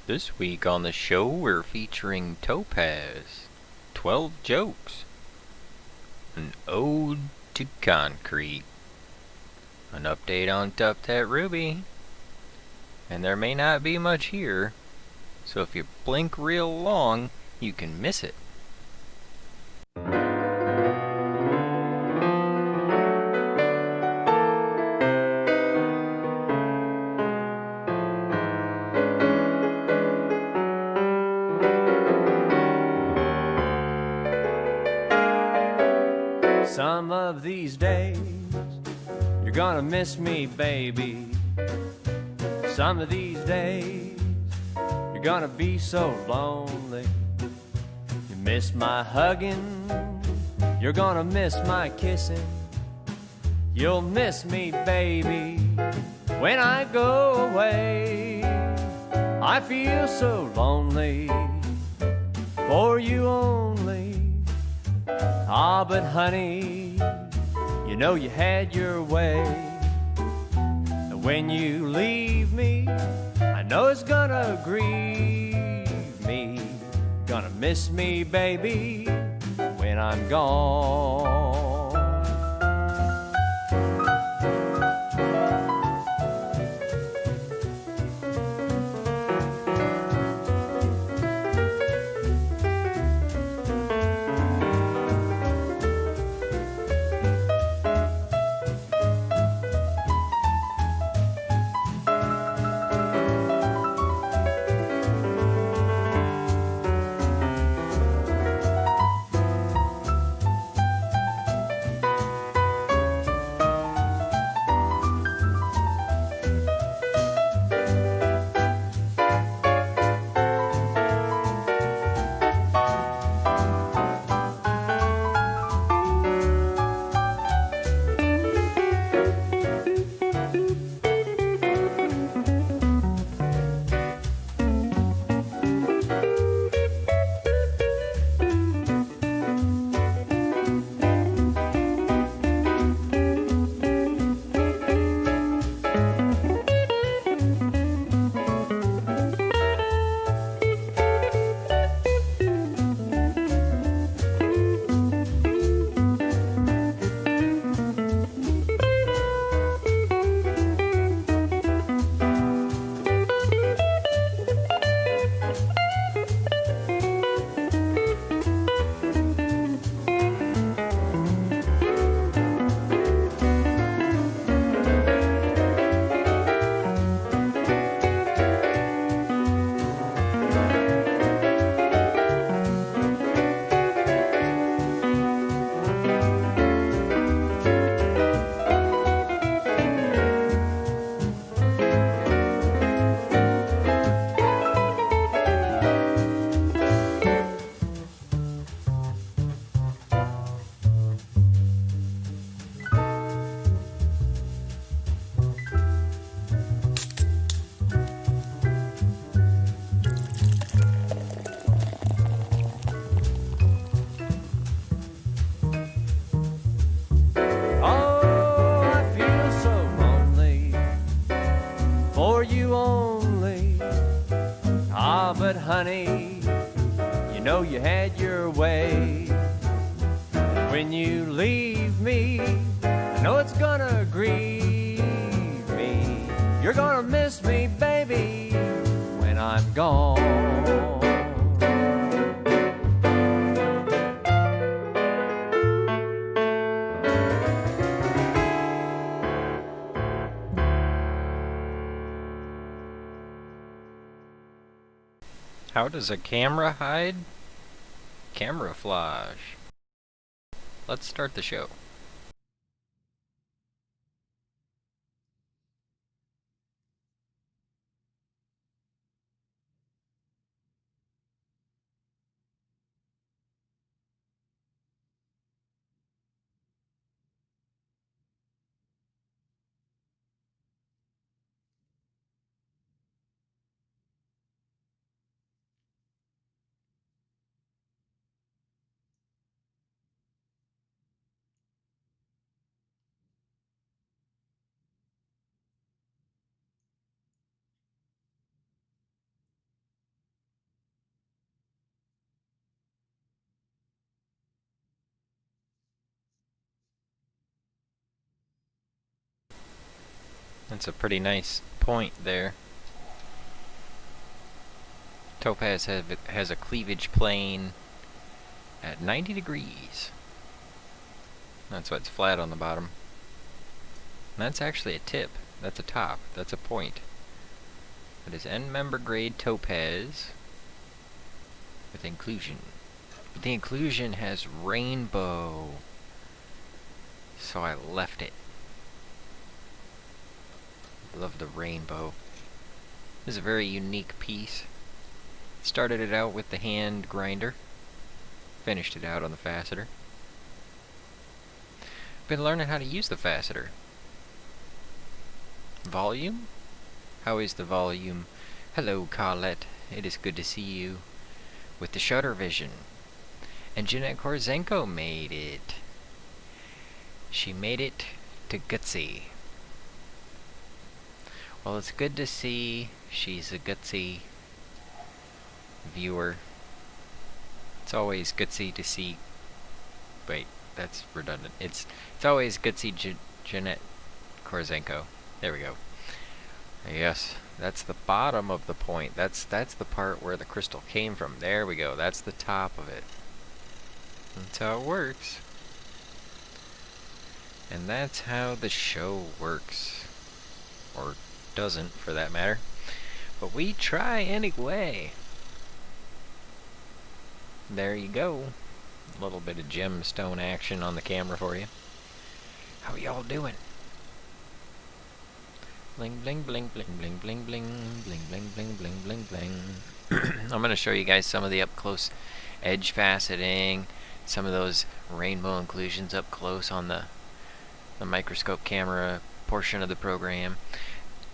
This week on the show, we're featuring Topaz, 12 Jokes, an ode to concrete, an update on Tough Tat Ruby, and there may not be much here, so if you blink real long, you can miss it. Some of these days, you're gonna miss me, baby. Some of these days, you're gonna be so lonely. You miss my hugging, you're gonna miss my kissing. You'll miss me, baby, when I go away. I feel so lonely, for you only. Ah, but honey, you know you had your way. And when you leave me, I know it's gonna grieve me. Gonna miss me, baby, when I'm gone. But honey, you know you had your way. When you leave me, I know it's gonna grieve me. You're gonna miss me, baby, when I'm gone. How does a camera hide? Camouflage. Let's start the show. That's a pretty nice point there. Topaz has a cleavage plane at 90 degrees. That's why it's flat on the bottom. And that's actually a tip. That's a top. That's a point. That is end member grade topaz with inclusion. But the inclusion has rainbow. So I left it. Love the rainbow. This is a very unique piece. Started it out with the hand grinder. Finished it out on the faceter. Been learning how to use the faceter. Volume? How is the volume? Hello, Carlette. It is good to see you. With the shutter vision. And Jeanette Korzenko made it. She made it to Gutsy. Well, it's good to see she's a Gutsy viewer. It's always Gutsy to see... Wait, that's redundant. It's always Gutsy Jeanette Korzenko. There we go. Yes, that's the bottom of the point. That's the part where the crystal came from. There we go. That's the top of it. That's how it works. And that's how the show works. Or doesn't, for that matter. But we try anyway. There you go. A little bit of gemstone action on the camera for you. How y'all doing? Bling bling bling bling bling bling bling bling bling bling bling bling bling. I'm gonna show you guys some of the up close edge faceting, some of those rainbow inclusions up close on the microscope camera portion of the program.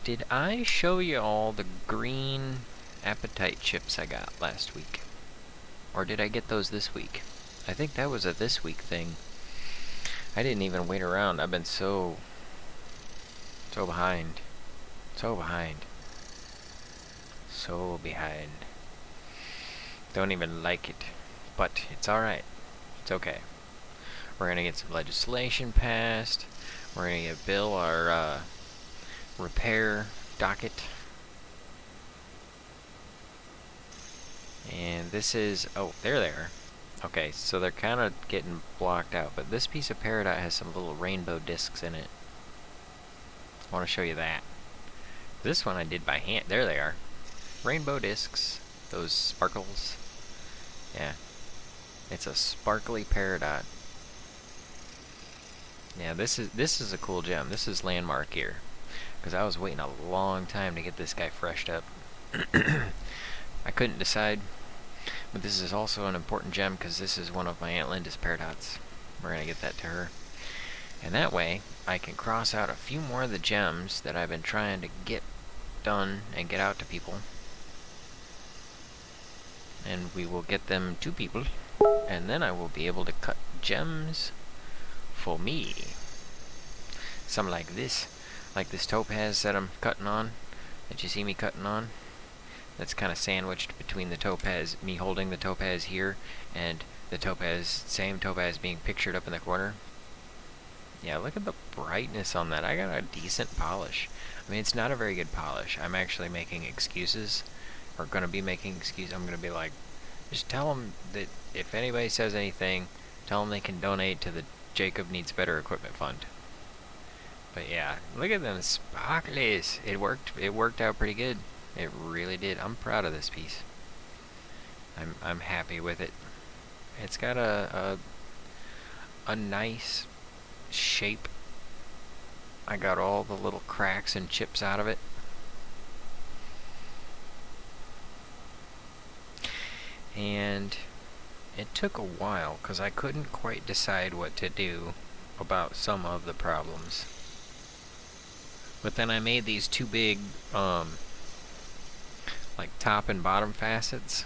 Did I show you all the green apatite chips I got last week? Or did I get those this week? I think that was a this week thing. I didn't even wait around. I've been so behind. So behind. So behind. Don't even like it. But it's alright. It's okay. We're gonna get some legislation passed. We're gonna get Bill our repair docket. And this is... oh, there they are. Okay, so they're kind of getting blocked out. But this piece of peridot has some little rainbow discs in it. I want to show you that. This one I did by hand. There they are. Rainbow discs. Those sparkles. Yeah. It's a sparkly peridot. Yeah, this is a cool gem. This is landmark here. Because I was waiting a long time to get this guy freshed up. I couldn't decide. But this is also an important gem because this is one of my Aunt Linda's peridots. We're going to get that to her. And that way, I can cross out a few more of the gems that I've been trying to get done and get out to people. And we will get them to people. And then I will be able to cut gems for me. Some like this topaz that I'm cutting on, that you see me cutting on. That's kind of sandwiched between the topaz, me holding the topaz here, and the topaz, same topaz being pictured up in the corner. Yeah, look at the brightness on that. I got a decent polish. I mean, it's not a very good polish. I'm actually making excuses, or going to be making excuses. I'm going to be like, just tell them that if anybody says anything, tell them they can donate to the Jacob Needs Better Equipment Fund. But yeah, look at them sparklies. It worked out pretty good. It really did. I'm proud of this piece. I'm happy with it. It's got a nice shape. I got all the little cracks and chips out of it. And it took a while because I couldn't quite decide what to do about some of the problems. But then I made these two big like top and bottom facets,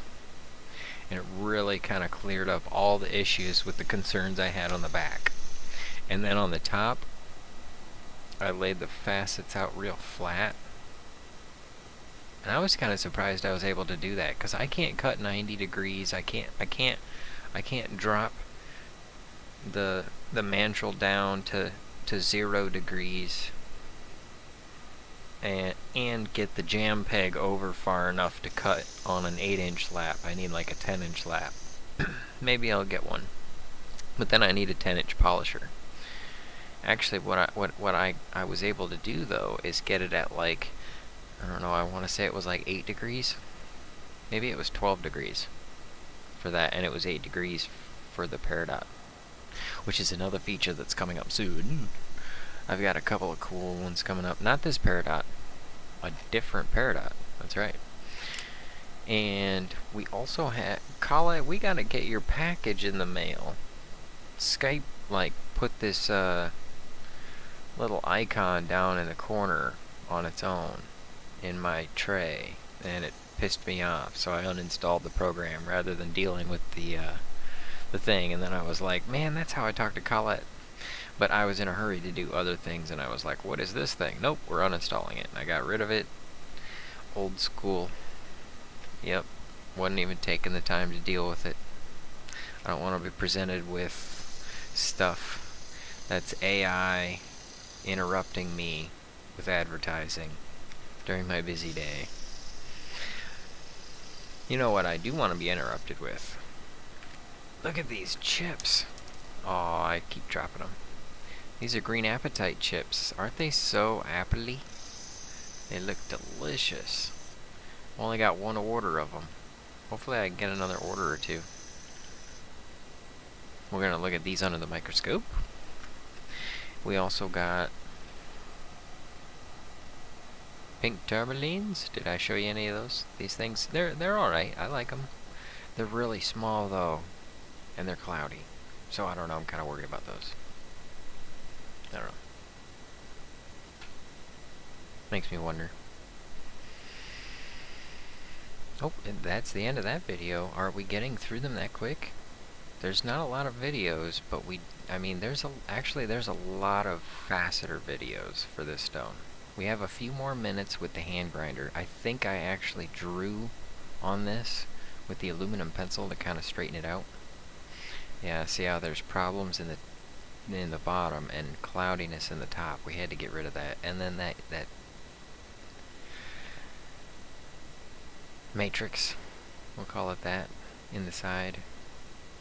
and it really kind of cleared up all the issues with the concerns I had on the back. And then on the top, I laid the facets out real flat, and I was kind of surprised I was able to do that because I can't cut 90 degrees. I can't drop the mandrel down to 0 degrees. and get the jam peg over far enough to cut on an 8-inch lap. I need like a 10-inch lap. Maybe I'll get one. But then I need a 10-inch polisher. Actually, what I was able to do though is get it at like, I don't know, I want to say it was like 8 degrees. Maybe it was 12 degrees for that, and it was 8 degrees for the Peridot, which is another feature that's coming up soon. I've got a couple of cool ones coming up. Not this Peridot, a different Peridot. That's right. And we also had, Kala, we gotta get your package in the mail. Skype, like, put this little icon down in the corner on its own in my tray, and it pissed me off, so I uninstalled the program rather than dealing with the thing. And then I was like, man, that's how I talk to Colette. But I was in a hurry to do other things, and I was like, what is this thing? Nope, we're uninstalling it. And I got rid of it. Old school. Yep, wasn't even taking the time to deal with it. I don't want to be presented with stuff that's AI interrupting me with advertising during my busy day. You know what I do want to be interrupted with? Look at these chips. Oh, I keep dropping them. These are green appetite chips. Aren't they so appley? They look delicious. Only got one order of them. Hopefully I can get another order or two. We're going to look at these under the microscope. We also got pink tourmalines. Did I show you any of those? These things, they're alright. I like them. They're really small though, and they're cloudy. So I don't know, I'm kind of worried about those. I don't know. Makes me wonder. Oh, and that's the end of that video. Are we getting through them that quick? There's not a lot of videos, but there's a lot of faceter videos for this stone. We have a few more minutes with the hand grinder. I think I actually drew on this with the aluminum pencil to kind of straighten it out. Yeah, see how there's problems in the bottom and cloudiness in the top. We had to get rid of that. And then that matrix, we'll call it that, in the side.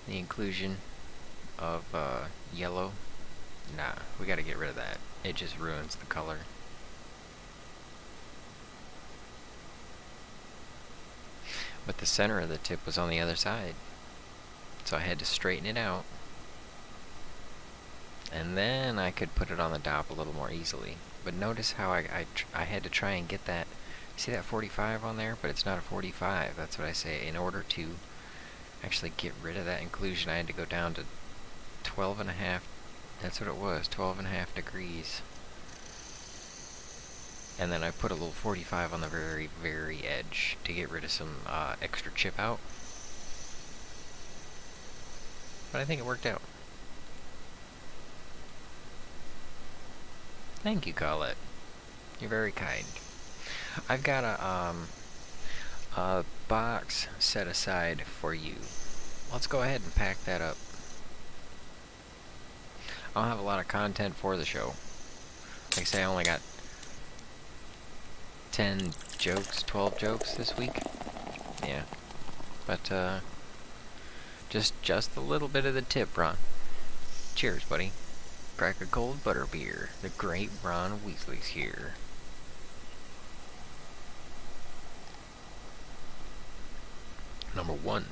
The inclusion of yellow. Nah, we gotta get rid of that. It just ruins the color. But the center of the tip was on the other side, so I had to straighten it out, and then I could put it on the top a little more easily. But notice how I had to try and get that. See that 45 on there? But it's not a 45. That's what I say. In order to actually get rid of that inclusion, I had to go down to 12.5. That's what it was, 12.5 degrees. And then I put a little 45 on the very, very edge to get rid of some extra chip out. But I think it worked out. Thank you, Colette. You're very kind. I've got a box set aside for you. Let's go ahead and pack that up. I don't have a lot of content for the show. Like I say, I only got 10 jokes, 12 jokes this week. Yeah. But, just a little bit of the tip, Ron. Cheers, buddy. Crack a cold butter beer. The great Ron Weasley's here. Number 1.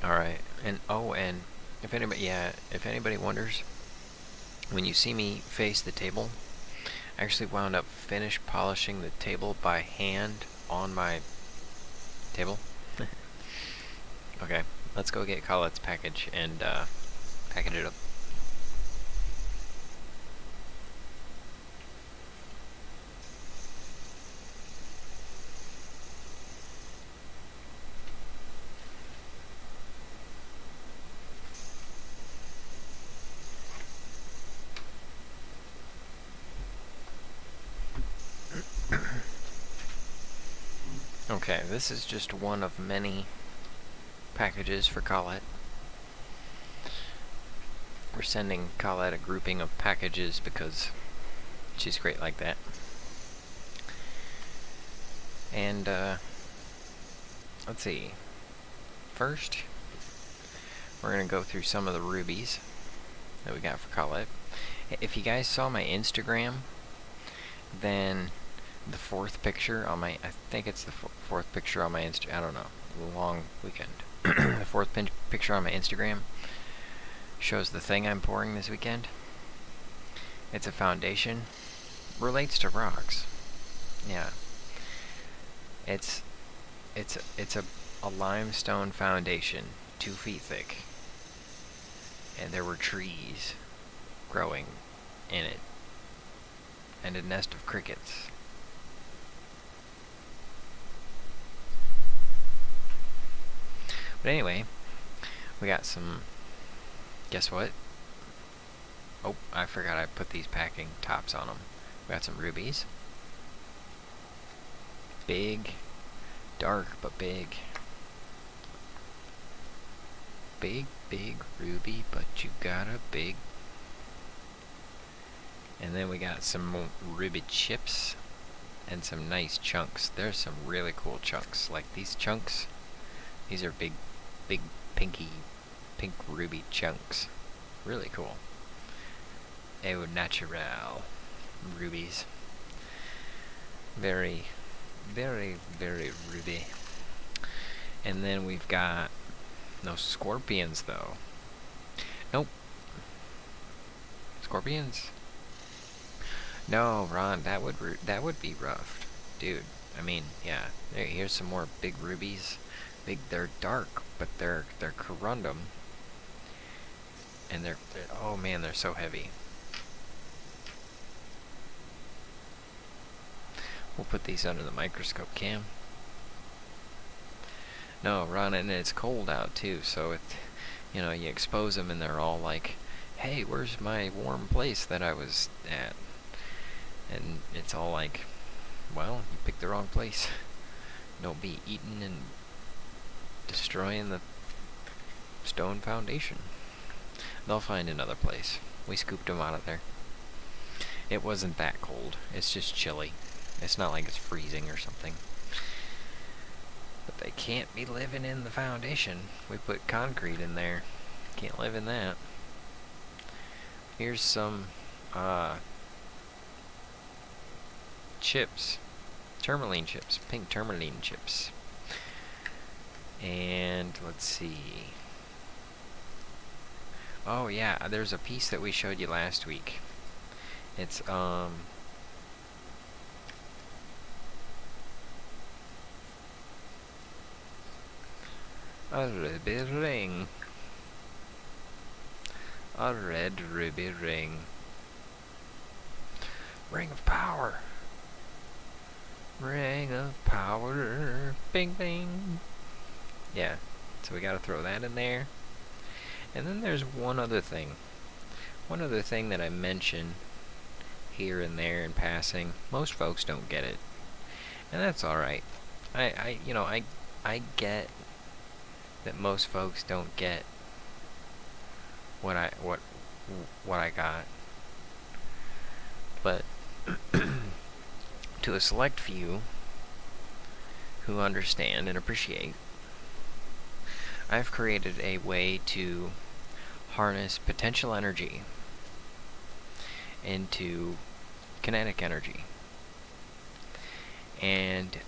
Alright, and if anybody wonders, when you see me face the table, I actually wound up polishing the table by hand on my table. Okay, let's go get Colette's package and package it up. Okay, this is just one of many packages for Colette. We're sending Colette a grouping of packages because she's great like that. And let's see. First, we're gonna go through some of the rubies that we got for Colette. If you guys saw my Instagram, then the fourth picture on my, I think it's the fourth picture on my I don't know, long weekend. The fourth picture on my Instagram shows the thing I'm pouring this weekend. It's a foundation, relates to rocks. Yeah. It's a limestone foundation, 2 feet thick. And there were trees growing in it. And a nest of crickets. But anyway, we got some, guess what? Oh, I forgot I put these packing tops on them. We got some rubies. Big, dark, but big. Big, big ruby, but you got a big. And then we got some ruby chips and some nice chunks. There's some really cool chunks. Like these chunks, these are big, big pink ruby chunks. Really cool. Au natural rubies. Very, very, very ruby. And then we've got no scorpions though. Nope. Scorpions? No, Ron, that would be rough, dude. I mean, yeah. Here's some more big rubies. Big. They're dark, but they're corundum, and they're oh man, they're so heavy. We'll put these under the microscope cam. No, Ron, and it's cold out too, so you expose them and they're all like, hey, where's my warm place that I was at? And it's all like, well, you picked the wrong place. Don't be eating and destroying the stone foundation. They'll find another place. We scooped them out of there. It wasn't that cold. It's just chilly. It's not like it's freezing or something. But they can't be living in the foundation. We put concrete in there. Can't live in that. Here's some chips. Tourmaline chips. Pink tourmaline chips. And let's see. Oh yeah, there's a piece that we showed you last week. It's a ruby ring. A red ruby ring. Ring of power. Ring of power. Bing bing. Yeah, so we gotta throw that in there. And then there's one other thing. One other thing that I mention here and there in passing. Most folks don't get it. And that's alright. I get that most folks don't get what I got. But to a select few who understand and appreciate, I've created a way to harness potential energy into kinetic energy. And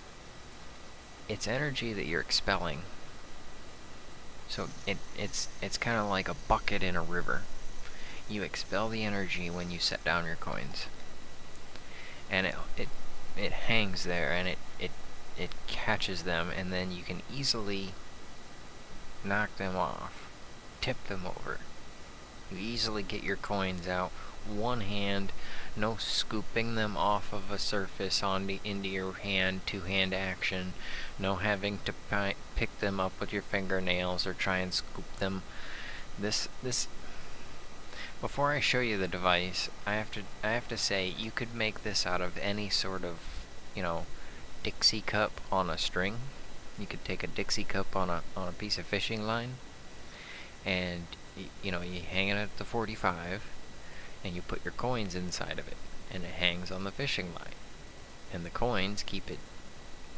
it's energy that you're expelling. So it's kind of like a bucket in a river. You expel the energy when you set down your coins. And it hangs there, and it catches them, and then you can easily knock them off, tip them over. You easily get your coins out, one hand, no scooping them off of a surface into your hand, two-hand action, no having to pick them up with your fingernails or try and scoop them. This before I show you the device, I have to say you could make this out of any sort of, Dixie cup on a string. You could take a Dixie cup on a piece of fishing line, and you hang it at the 45. and you put your coins inside of it, and it hangs on the fishing line, and the coins keep it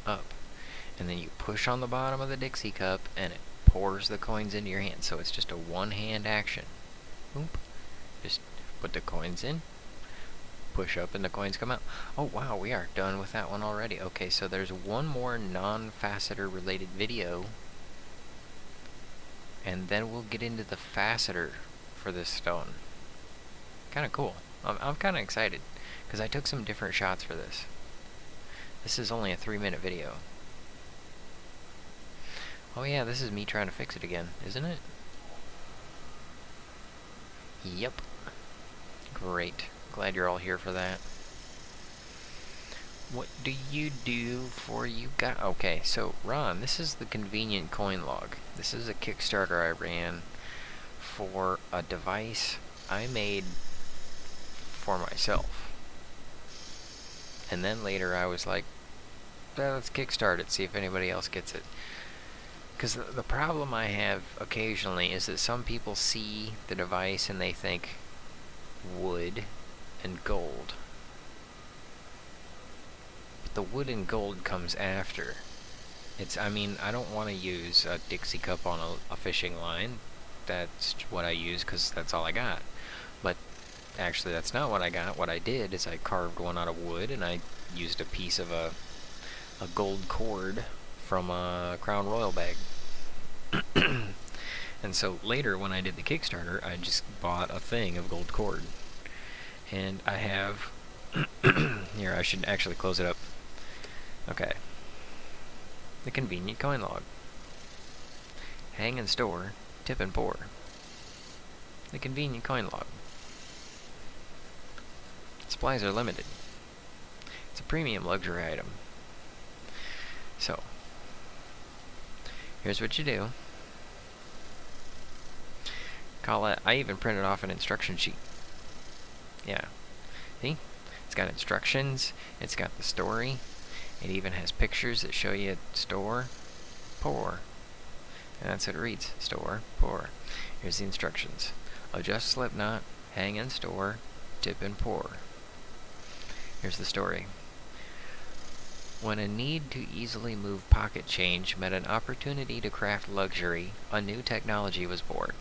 up. And then you push on the bottom of the Dixie cup, and it pours the coins into your hand. So it's just a one-hand action. Oop. Just put the coins in, push up, and the coins come out. Oh wow, we are done with that one already. Okay, so there's one more non-faceter related video, and then we'll get into the faceter for this stone. Kind of cool. I'm kind of excited, because I took some different shots for this. This is only a 3-minute video. Oh yeah, this is me trying to fix it again, isn't it? Yep. Great. Glad you're all here for that. What do you do for you guys? Okay, so Ron, this is the convenient coin log. This is a Kickstarter I ran for a device I made for myself. And then later I was like, let's kickstart it, see if anybody else gets it. Because the problem I have occasionally is that some people see the device and they think wood and gold. But the wood and gold comes after. I mean, I don't want to use a Dixie cup on a fishing line. That's what I use because that's all I got. But actually, that's not what I got. What I did is I carved one out of wood, and I used a piece of a gold cord from a Crown Royal bag. And so later, when I did the Kickstarter, I just bought a thing of gold cord. And I have... Here, I should actually close it up. Okay. The convenient coin log. Hang and store, tip and pour. The convenient coin log. Supplies are limited. It's a premium luxury item. So, here's what you do. Call it, I even printed off an instruction sheet. Yeah. See? It's got instructions, it's got the story, it even has pictures that show you store, pour. And that's what it reads. Store, pour. Here's the instructions. Adjust slip knot, hang and store, tip and pour. Here's the story. When a need to easily move pocket change met an opportunity to craft luxury, a new technology was born.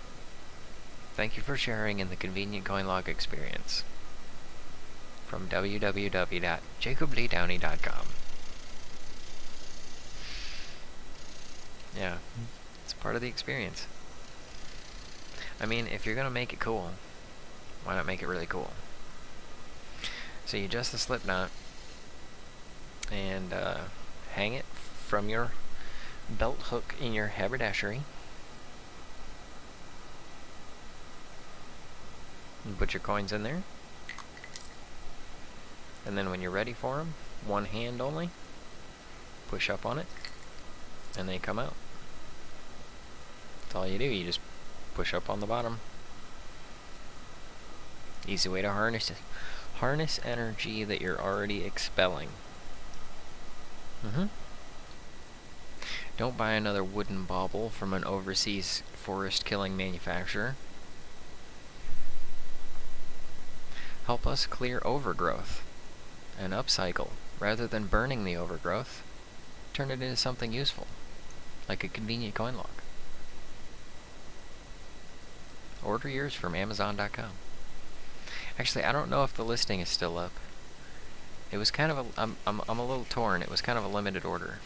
Thank you for sharing in the convenient coin log experience. From www.jacobleedowney.com. Yeah, it's part of the experience. I mean, if you're going to make it cool, why not make it really cool? So you adjust the slip knot and hang it from your belt hook in your haberdashery. And put your coins in there. And then when you're ready for them, one hand only, push up on it, and they come out. That's all you do. You just push up on the bottom. Easy way to harness energy that you're already expelling. Don't buy another wooden bauble from an overseas forest-killing manufacturer. Help us clear overgrowth and upcycle. Rather than burning the overgrowth, turn it into something useful, like a convenient coin log. Order yours from Amazon.com. Actually, I don't know if the listing is still up. It was kind of I'm a little torn. It was kind of a limited order,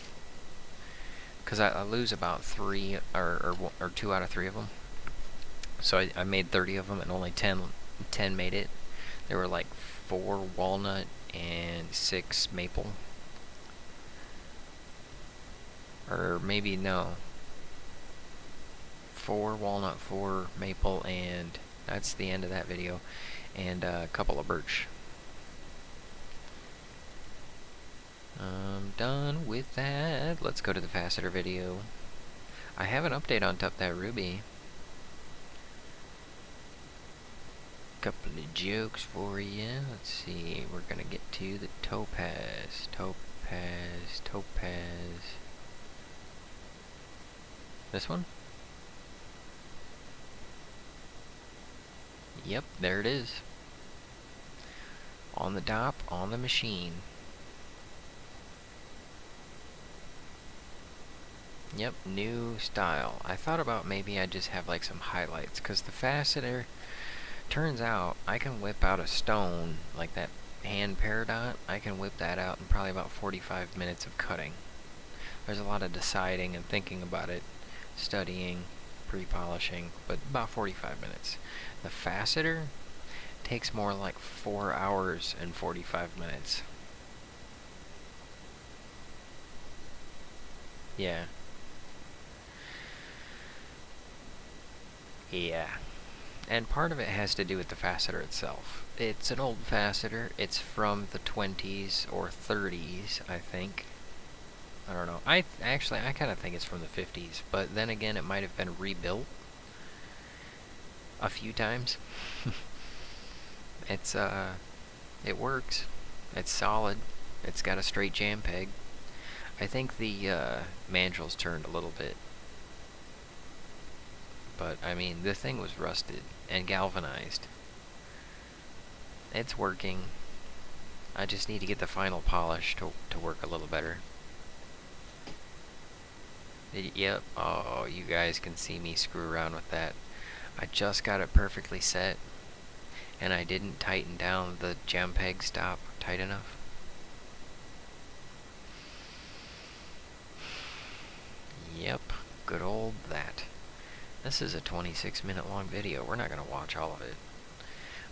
because I lose about 3 or 2 out of 3 of them. So I made 30 of them, and only 10 made it. There were like 4 walnut and 6 maple. Or maybe no. 4 walnut, 4 maple, and that's the end of that video. And a couple of birch. I'm done with that. Let's go to the faceter video. I have an update on top that ruby. Couple of jokes for you. Let's see. We're gonna get to the topaz. Topaz. This one? Yep, there it is. On the dop, on the machine. Yep, new style. I thought about maybe I'd just have like some highlights, because the faceter, turns out I can whip out a stone, like that hand peridot. I can whip that out in probably about 45 minutes of cutting. There's a lot of deciding and thinking about it, studying, pre-polishing, but about 45 minutes. The faceter takes more like 4 hours and 45 minutes. Yeah. Yeah. And part of it has to do with the faceter itself. It's an old faceter. It's from the 20s or 30s, I think. I don't know. I kind of think it's from the 50s, but then again, it might have been rebuilt a few times. It's it works. It's solid. It's got a straight jam peg. I think the mandrel's turned a little bit, but I mean, the thing was rusted and galvanized. It's working. I just need to get the final polish to work a little better. Yep. Oh, you guys can see me screw around with that. I just got it perfectly set, and I didn't tighten down the jam peg stop tight enough. Yep, good old that. This is a 26-minute long video. We're not going to watch all of it,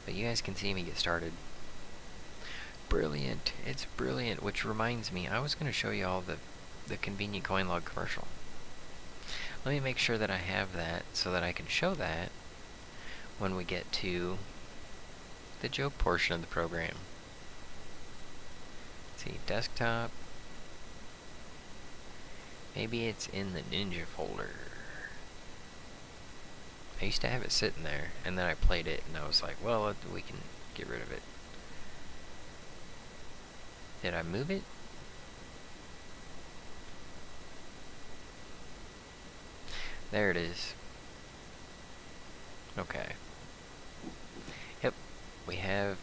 but you guys can see me get started. Brilliant. It's brilliant, which reminds me, I was going to show you all the convenient coin log commercial. Let me make sure that I have that so that I can show that when we get to the joke portion of the program. Let's see, desktop. Maybe it's in the Ninja folder. I used to have it sitting there, and then I played it, and I was like, well, we can get rid of it. Did I move it? There it is. Okay. Yep, we have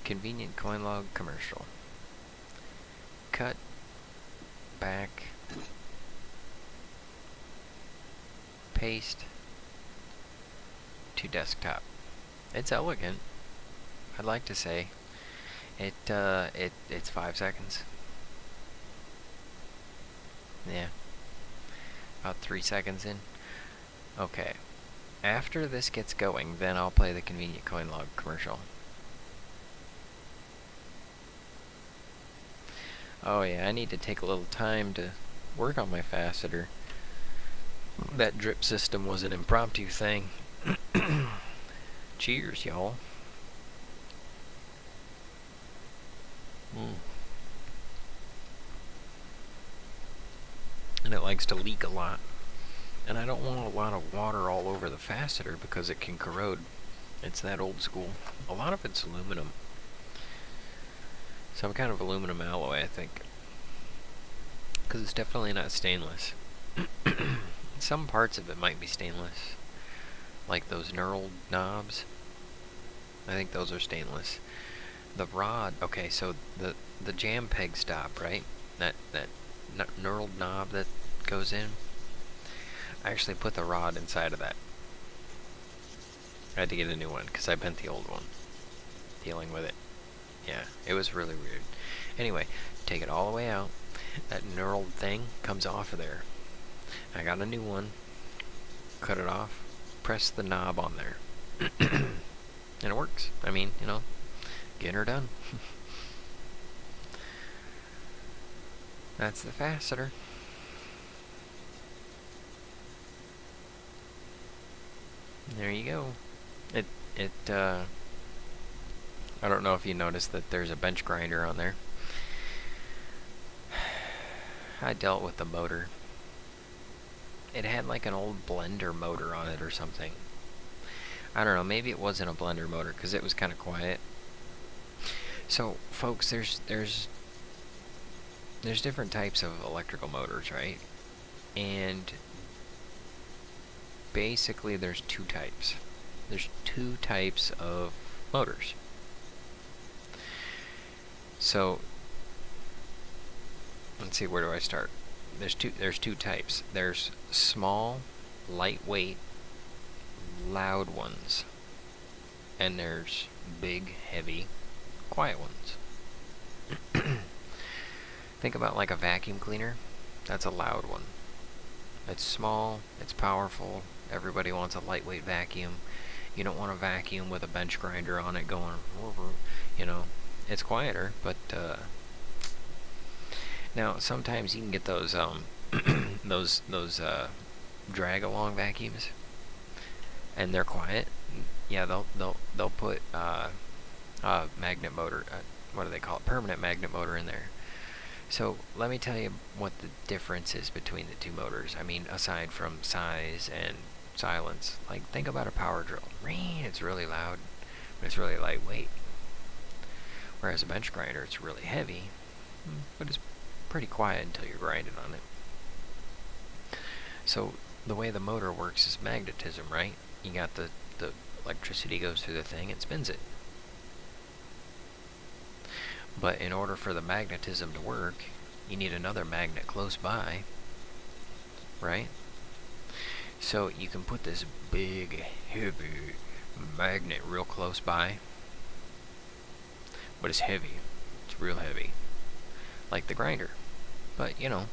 convenient coin log commercial. Cut, back, paste to desktop. It's elegant, I'd like to say. It's 5 seconds. Yeah. About 3 seconds in. Okay. After this gets going, then I'll play the convenient coin log commercial. Oh yeah, I need to take a little time to work on my faceter. That drip system was an impromptu thing. Cheers, y'all. And it likes to leak a lot. And I don't want a lot of water all over the faceter because it can corrode. It's that old school. A lot of it's aluminum. Some kind of aluminum alloy, I think. Because it's definitely not stainless. Some parts of it might be stainless. Like those knurled knobs. I think those are stainless. The rod, okay, so the jam peg stop, right? That knurled knob that goes in. I actually put the rod inside of that. I had to get a new one because I bent the old one. Dealing with it. Yeah, it was really weird. Anyway, take it all the way out. That knurled thing comes off of there. I got a new one. Cut it off. Press the knob on there. And it works. I mean, you know, getting her done. That's the faceter. There you go. I don't know if you noticed that there's a bench grinder on there. I dealt with the motor. It had like an old blender motor on it or something. I don't know, maybe it wasn't a blender motor because it was kind of quiet. So, folks, there's different types of electrical motors, right? And basically there's two types. There's two types of motors. So let's see, where do I start? There's two types. There's small, lightweight, loud ones, and there's big, heavy, quiet ones. Think about like a vacuum cleaner. That's a loud one. It's small, it's powerful. Everybody wants a lightweight vacuum. You don't want a vacuum with a bench grinder on it going, you know. It's quieter, but now sometimes you can get those those drag along vacuums, and they're quiet. Yeah, they'll put a magnet motor. What do they call it? Permanent magnet motor in there. So let me tell you what the difference is between the two motors. I mean, aside from size and silence, like think about a power drill. It's really loud, but it's really lightweight. Whereas a bench grinder, it's really heavy, but it's pretty quiet until you're grinding on it. So the way the motor works is magnetism, right? You got the electricity goes through the thing and spins it. But in order for the magnetism to work, you need another magnet close by, right? So you can put this big, heavy magnet real close by, but it's heavy. It's real heavy. Like the grinder. But, you know,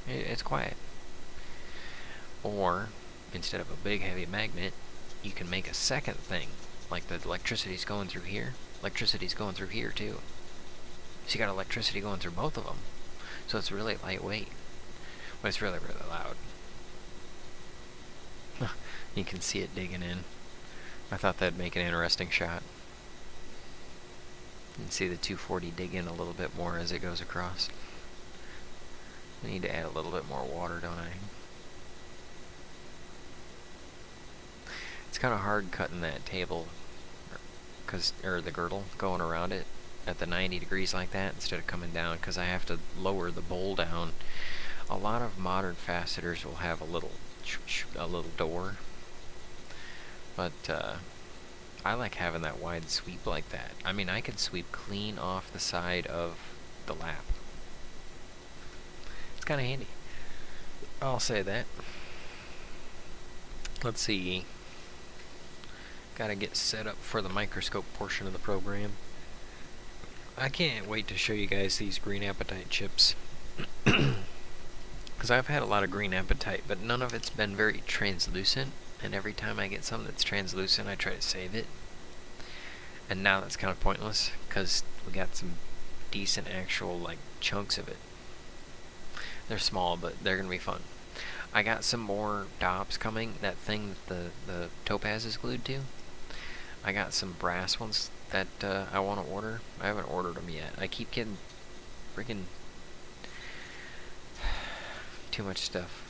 it's quiet. Or, instead of a big, heavy magnet, you can make a second thing. Like the electricity's going through here. Electricity's going through here, too. So you got electricity going through both of them. So it's really lightweight. But it's really, really loud. You can see it digging in. I thought that'd make an interesting shot. You can see the 240 dig in a little bit more as it goes across. I need to add a little bit more water, don't I? It's kind of hard cutting that table, or the girdle, going around it at the 90 degrees like that instead of coming down, because I have to lower the bowl down. A lot of modern facetors will have a little door, but I like having that wide sweep like that. I mean, I could sweep clean off the side of the lap. It's kind of handy. I'll say that. Let's see. Gotta get set up for the microscope portion of the program. I can't wait to show you guys these green apatite chips. Because I've had a lot of green apatite, but none of it's been very translucent. And every time I get something that's translucent, I try to save it. And now that's kind of pointless, because we got some decent actual, like, chunks of it. They're small, but they're going to be fun. I got some more Dobbs coming, that thing that the Topaz is glued to. I got some brass ones that I want to order. I haven't ordered them yet. I keep getting freaking too much stuff.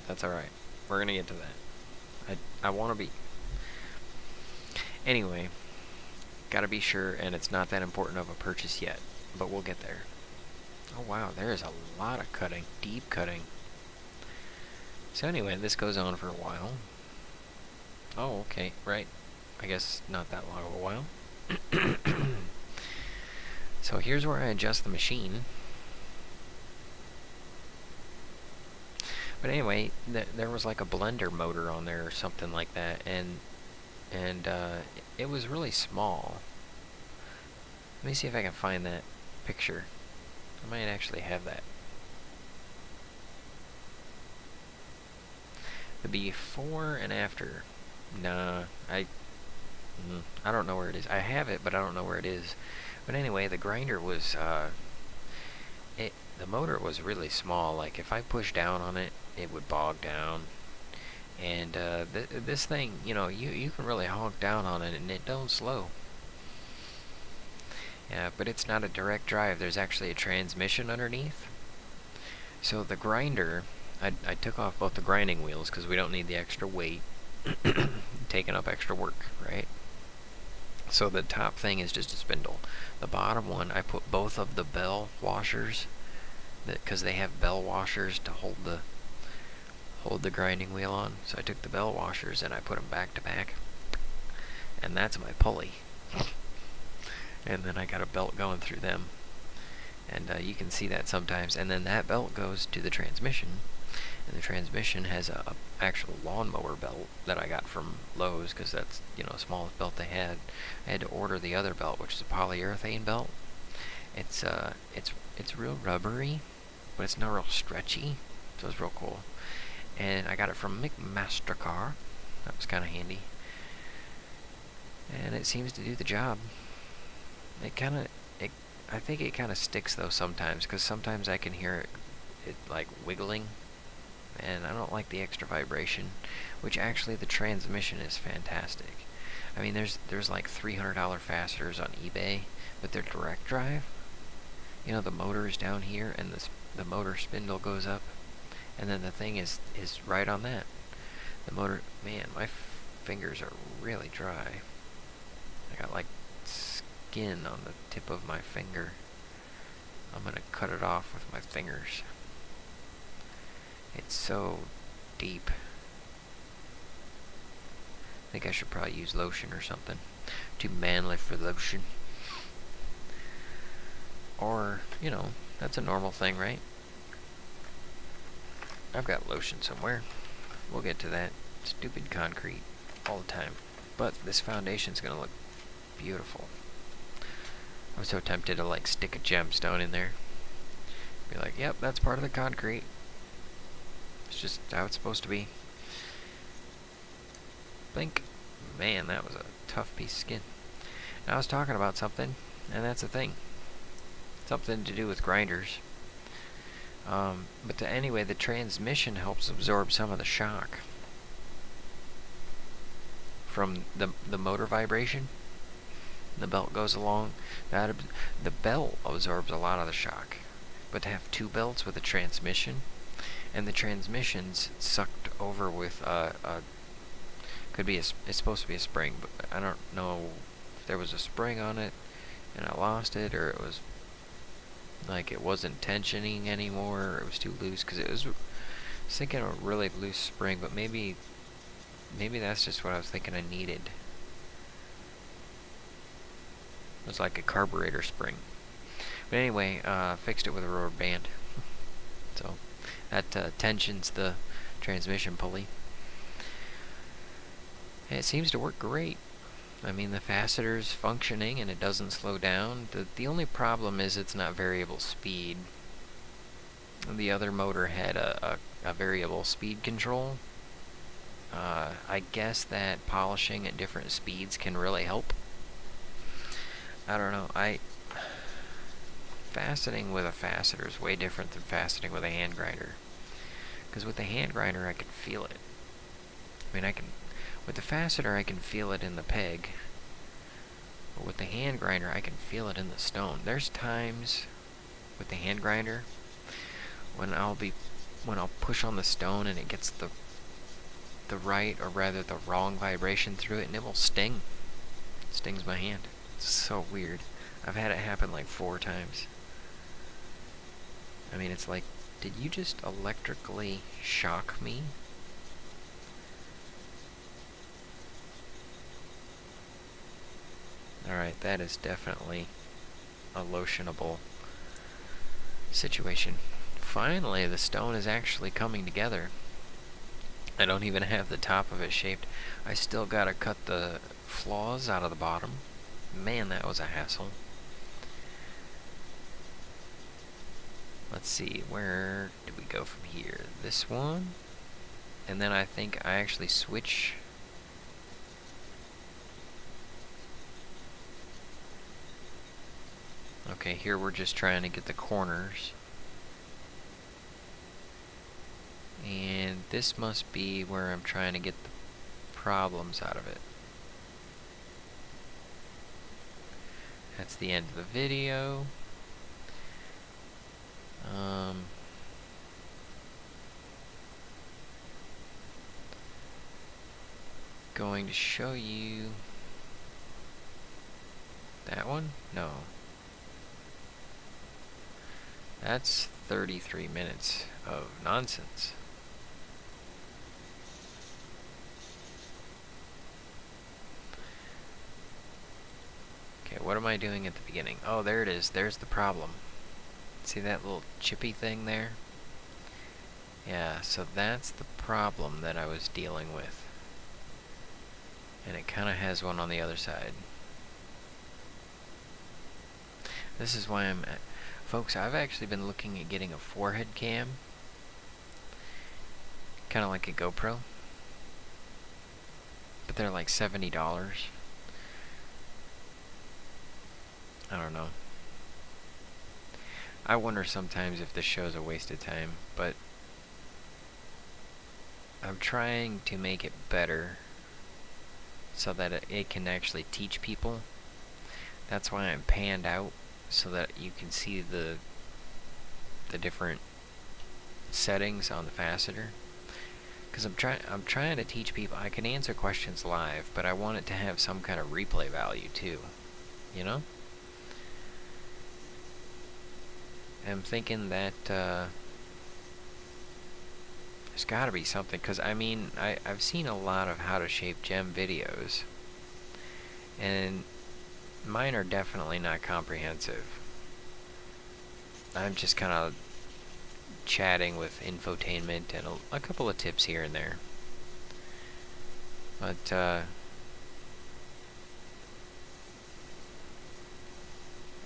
That's alright. We're going to get to that. I want to be. Anyway, gotta be sure, and it's not that important of a purchase yet, but we'll get there. Oh wow, there is a lot of cutting, deep cutting. So anyway, this goes on for a while. Oh, okay, right. I guess not that long of a while. So here's where I adjust the machine. But anyway, there was like a blender motor on there or something like that, and it was really small. Let me see if I can find that picture. I might actually have that. The before and after. Nah, I don't know where it is. I have it, but I don't know where it is. But anyway, the grinder was the motor was really small. Like if I push down on it, it would bog down. And this thing, you know, you can really honk down on it and it don't slow. Yeah, but it's not a direct drive. There's actually a transmission underneath. So the grinder, I took off both the grinding wheels because we don't need the extra weight. Taking up extra work, right? So the top thing is just a spindle. The bottom one, I put both of the bell washers, because they have bell washers to hold the grinding wheel on. So I took the bell washers and I put them back to back, and that's my pulley. and then I got a belt going through them, and you can see that sometimes. And then that belt goes to the transmission, and the transmission has a actual lawnmower belt that I got from Lowe's, because that's, you know, the smallest belt they had. I had to order the other belt, which is a polyurethane belt. It's real rubbery, but it's not real stretchy, so it's real cool. And I got it from McMastercar. That was kind of handy, and it seems to do the job. I think it kind of sticks though sometimes, because sometimes I can hear it like wiggling, and I don't like the extra vibration. Which actually the transmission is fantastic. I mean, there's like $300 faceters on eBay, but they're direct drive. You know, the motor is down here, and the motor spindle goes up, and then the thing is right on that. The motor, man, my fingers are really dry. I got like skin on the tip of my finger. I'm gonna cut it off with my fingers. It's so deep. I think I should probably use lotion or something. Too manly for lotion. Or, you know, that's a normal thing, right? I've got lotion somewhere. We'll get to that. Stupid concrete all the time. But this foundation's gonna look beautiful. I'm so tempted to like stick a gemstone in there. Be like, yep, that's part of the concrete. It's just how it's supposed to be. Blink. Man, that was a tough piece of skin. And I was talking about something, and that's the thing. Something to do with grinders. But anyway, the transmission helps absorb some of the shock from the motor vibration. The belt goes along. The belt absorbs a lot of the shock. But to have two belts with a transmission, and the transmission's sucked over with it's supposed to be a spring, but I don't know if there was a spring on it and I lost it, or it was like it wasn't tensioning anymore, or it was too loose, because I was thinking of a really loose spring, but maybe that's just what I was thinking I needed. It was like a carburetor spring. But anyway, fixed it with a rubber band. So that tensions the transmission pulley. And it seems to work great. I mean, the faceter's functioning and it doesn't slow down. The only problem is it's not variable speed. The other motor had a variable speed control. I guess that polishing at different speeds can really help. I don't know. Faceting with a faceter is way different than faceting with a hand grinder. Because with the hand grinder, I can feel it. I mean, with the faceter, I can feel it in the peg. But with the hand grinder, I can feel it in the stone. There's times with the hand grinder when I'll push on the stone and it gets the right, or rather the wrong vibration through it, and it will sting. It stings my hand. It's so weird. I've had it happen like 4 times. I mean, it's like, did you just electrically shock me? Alright, that is definitely a lotionable situation. Finally, the stone is actually coming together. I don't even have the top of it shaped. I still gotta cut the flaws out of the bottom. Man, that was a hassle. Let's see, where do we go from here? This one? And then I think I actually switch. Okay, here we're just trying to get the corners. And this must be where I'm trying to get the problems out of it. That's the end of the video. Going to show you that one? No. That's 33 minutes of nonsense. Okay, what am I doing at the beginning? Oh, there it is. There's the problem. See that little chippy thing there? Yeah, so that's the problem that I was dealing with. And it kind of has one on the other side. This is why folks, I've actually been looking at getting a forehead cam. Kind of like a GoPro. But they're like $70. I don't know. I wonder sometimes if this show's a waste of time, but I'm trying to make it better so that it can actually teach people. That's why I'm panned out, so that you can see the different settings on the faceter. Because I'm trying to teach people. I can answer questions live, but I want it to have some kind of replay value too. You know? I'm thinking that there's got to be something, because I mean, I've seen a lot of how to shape gem videos, and mine are definitely not comprehensive. I'm just kind of chatting with infotainment and a couple of tips here and there. But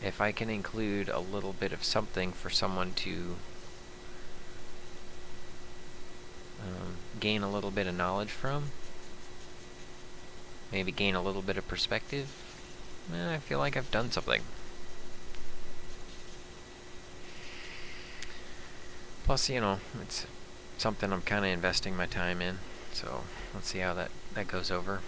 if I can include a little bit of something for someone to gain a little bit of knowledge from, maybe gain a little bit of perspective, I feel like I've done something. Plus, you know, it's something I'm kind of investing my time in, so let's see how that goes over.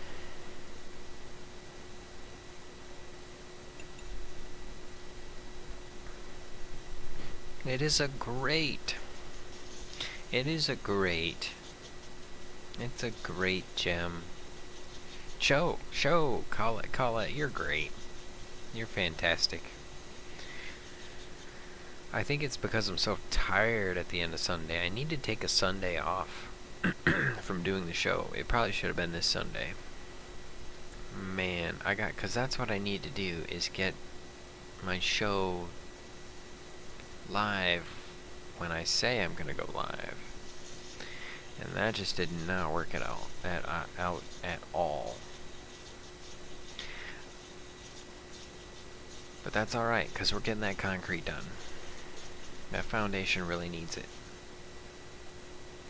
It's a great gem. Show, call it, you're great. You're fantastic. I think it's because I'm so tired at the end of Sunday. I need to take a Sunday off from doing the show. It probably should have been this Sunday. Man, because that's what I need to do, is get my show live when I say I'm gonna go live. And that just did not work out at all. But that's alright, because we're getting that concrete done. That foundation really needs it.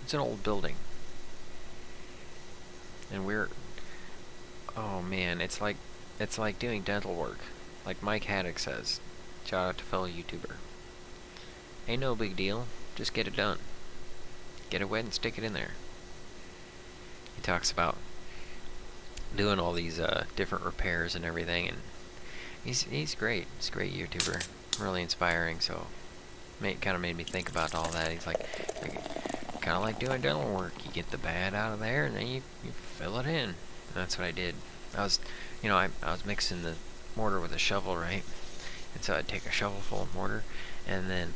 It's an old building. And oh man, it's like doing dental work. Like Mike Haddock says. Shout out to fellow YouTuber. Ain't no big deal. Just get it done. Get it wet and stick it in there. He talks about doing all these different repairs and everything, and he's great. He's a great YouTuber. Really inspiring, so kind of made me think about all that. He's like kind of like doing dental work. You get the bad out of there, and then you fill it in. And that's what I did. I was mixing the mortar with a shovel, right? And so I'd take a shovel full of mortar, and then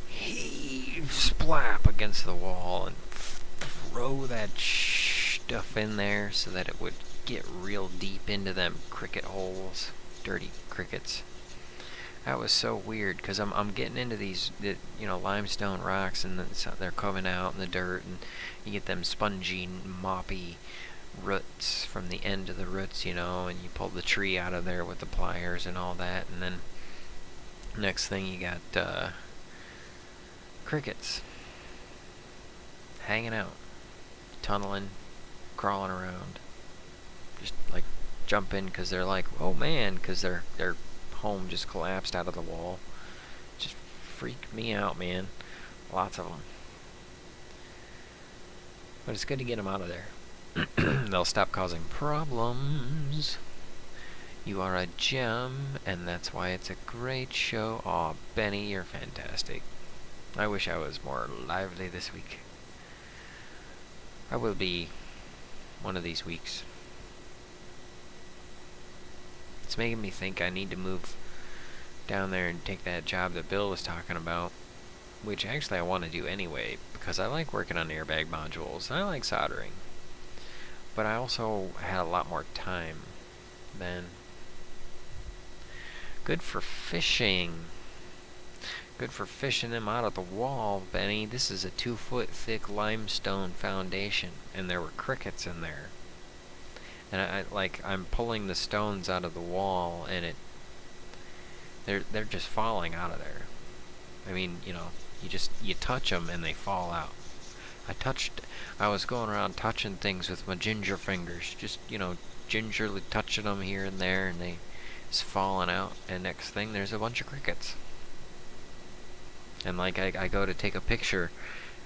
heave splap against the wall and throw that stuff in there so that it would get real deep into them cricket holes. Dirty crickets. That was so weird, because I'm getting into these limestone rocks, and they're coming out in the dirt, and you get them spongy, moppy roots from the end of the roots, and you pull the tree out of there with the pliers and all that, and then next thing you got crickets hanging out, tunneling, crawling around, just like jumping because they're like, oh man, because their home just collapsed out of the wall. Just freaked me out, man. Lots of them. But it's good to get them out of there. They'll stop causing problems. You are a gem, and that's why it's a great show. Aw, Benny, you're fantastic. I wish I was more lively this week. I will be one of these weeks. It's making me think I need to move down there and take that job that Bill was talking about, which actually I want to do anyway, because I like working on airbag modules, and I like soldering. But I also had a lot more time then, Good for fishing. Good for fishing them out of the wall, Benny. This is a 2-foot thick limestone foundation, and there were crickets in there. And I'm pulling the stones out of the wall, and they're just falling out of there. I mean, you know, you touch them and they fall out. I was going around touching things with my ginger fingers, just, you know, gingerly touching them here and there, and they just falling out. And next thing, there's a bunch of crickets. And like I go to take a picture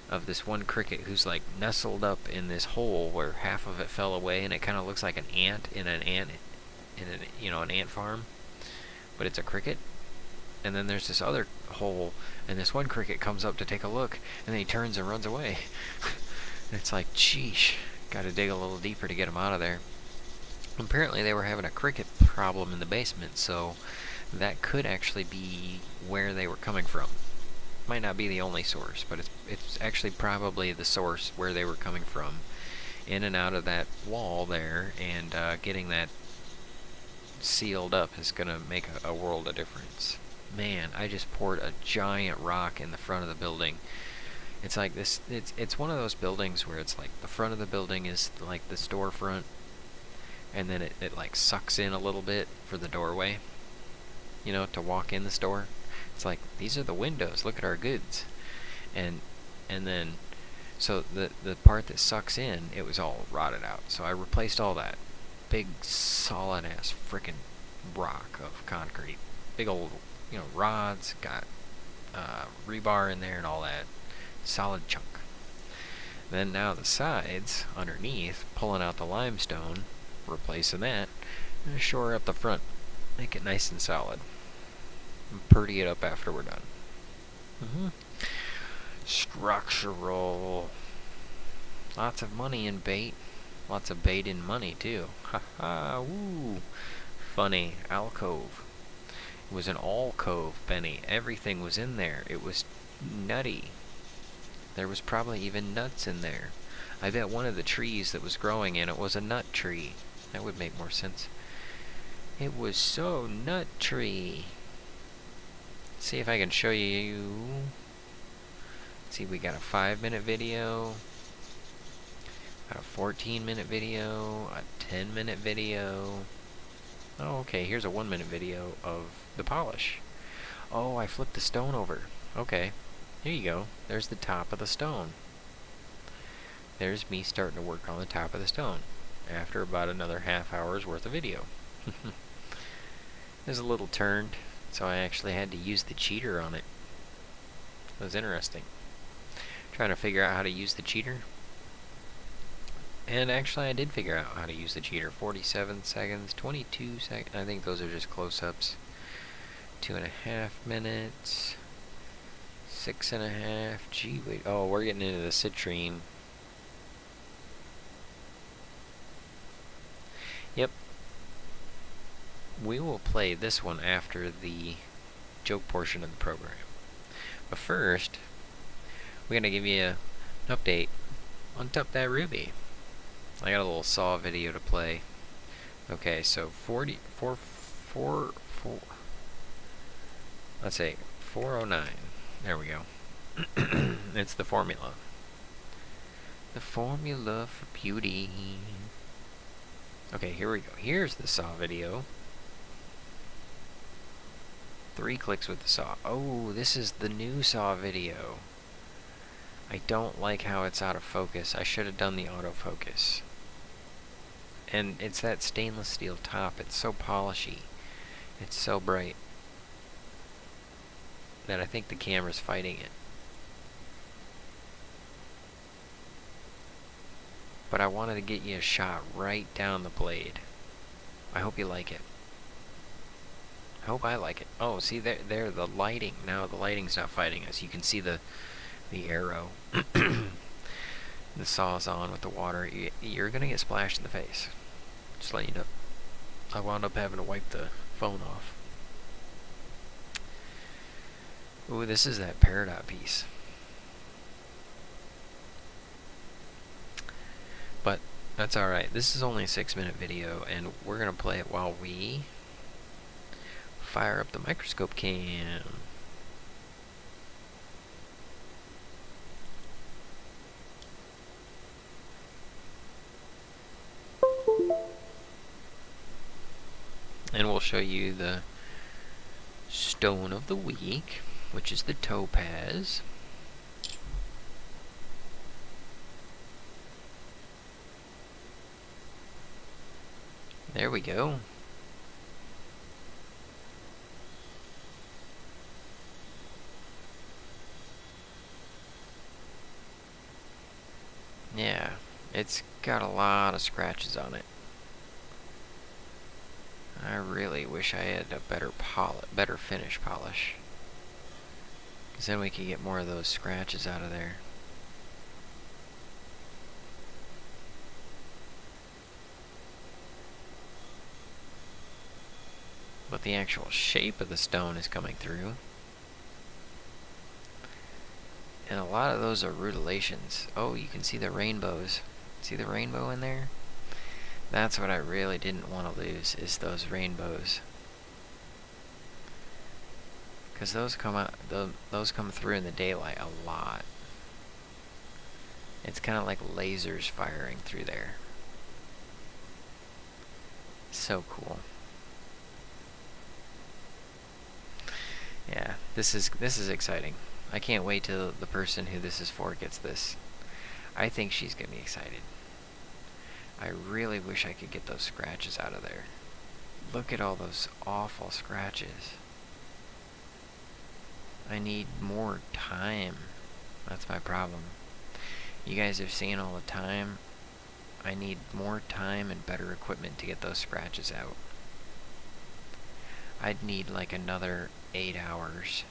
of this one cricket who's like nestled up in this hole where half of it fell away, and it kind of looks like an ant in an ant farm, but it's a cricket. And then there's this other hole, and this one cricket comes up to take a look, and then he turns and runs away. And it's like, sheesh, got to dig a little deeper to get him out of there. Apparently they were having a cricket problem in the basement, so that could actually be where they were coming from. Might not be the only source, but it's actually probably the source where they were coming from, in and out of that wall there, and getting that sealed up is gonna make a world of difference. Man, I just poured a giant rock in the front of the building. It's like this. It's one of those buildings where it's like the front of the building is like the storefront, and then it like sucks in a little bit for the doorway, you know, to walk in the store. It's like, these are the windows, look at our goods. And then, so the part that sucks in, it was all rotted out. So I replaced all that. Big, solid-ass frickin' rock of concrete. Big old, you know, rods, got rebar in there and all that. Solid chunk. Then now the sides, underneath, pulling out the limestone, replacing that, and shore up the front. Make it nice and solid. And purdy it up after we're done. Structural. Lots of money in bait. Lots of bait in money, too. Ha ha, woo. Funny. Alcove. It was an alcove, Benny. Everything was in there. It was nutty. There was probably even nuts in there. I bet one of the trees that was growing in it was a nut tree. That would make more sense. It was so nut tree. See if I can show you. Let's see, we got a 5-minute video, a 14-minute video, a 10-minute video. Oh, okay, here's a 1-minute video of the polish. Oh, I flipped the stone over. Okay, here you go. There's the top of the stone. There's me starting to work on the top of the stone after about another half hour's worth of video. There's a little turned, so I actually had to use the cheater on it. It was interesting. Trying to figure out how to use the cheater. And actually I did figure out how to use the cheater. 47 seconds, 22 seconds. I think those are just close-ups. 2.5 minutes. 6.5. Gee, wait. Oh, we're getting into the citrine. Yep. We will play this one after the joke portion of the program. But first, we're going to give you an update on Top That Ruby. I got a little saw video to play. Okay, so 409. There we go. It's the formula. The formula for beauty. Okay, here we go. Here's the saw video. 3 clicks with the saw. Oh, this is the new saw video. I don't like how it's out of focus. I should have done the autofocus. And it's that stainless steel top. It's so polishy. It's so bright that I think the camera's fighting it. But I wanted to get you a shot right down the blade. I hope you like it. I hope I like it. Oh, see there the lighting. Now the lighting's not fighting us. You can see the arrow. The saw's on with the water. You're gonna get splashed in the face. Just let you know. I wound up having to wipe the phone off. Ooh, this is that peridot piece. But that's alright. This is only a 6-minute video, and we're gonna play it while we fire up the microscope cam. And we'll show you the stone of the week, which is the Topaz. There we go. Yeah, it's got a lot of scratches on it. I really wish I had a better finish polish. Because then we could get more of those scratches out of there. But the actual shape of the stone is coming through. And a lot of those are rutilations. Oh, you can see the rainbows. See the rainbow in there? That's what I really didn't want to lose, is those rainbows. Because those come through in the daylight a lot. It's kind of like lasers firing through there. So cool. Yeah, this is exciting. I can't wait till the person who this is for gets this. I think she's gonna be excited. I really wish I could get those scratches out of there. Look at all those awful scratches. I need more time. That's my problem. You guys are seeing all the time. I need more time and better equipment to get those scratches out. I'd need like another 8 hours.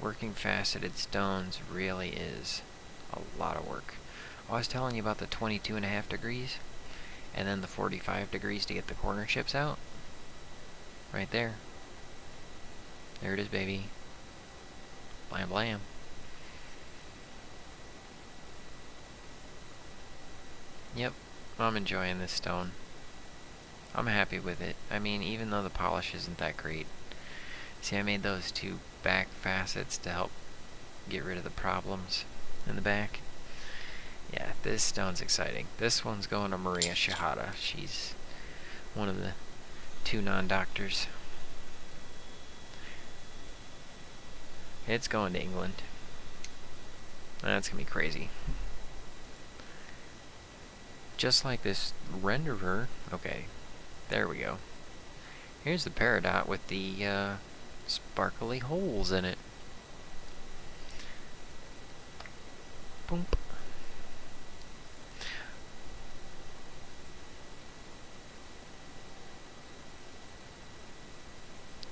Working faceted stones really is a lot of work. I was telling you about the 22.5 degrees and then the 45 degrees to get the corner chips out. Right there. There it is, baby. Blam blam. Yep, I'm enjoying this stone. I'm happy with it. I mean, even though the polish isn't that great. See, I made those two back facets to help get rid of the problems in the back. Yeah, this stone's exciting. This one's going to Maria Shahada. She's one of the 2 non-doctors. It's going to England. That's going to be crazy. Just like this renderer. Okay, there we go. Here's the peridot with the sparkly holes in it. Boom.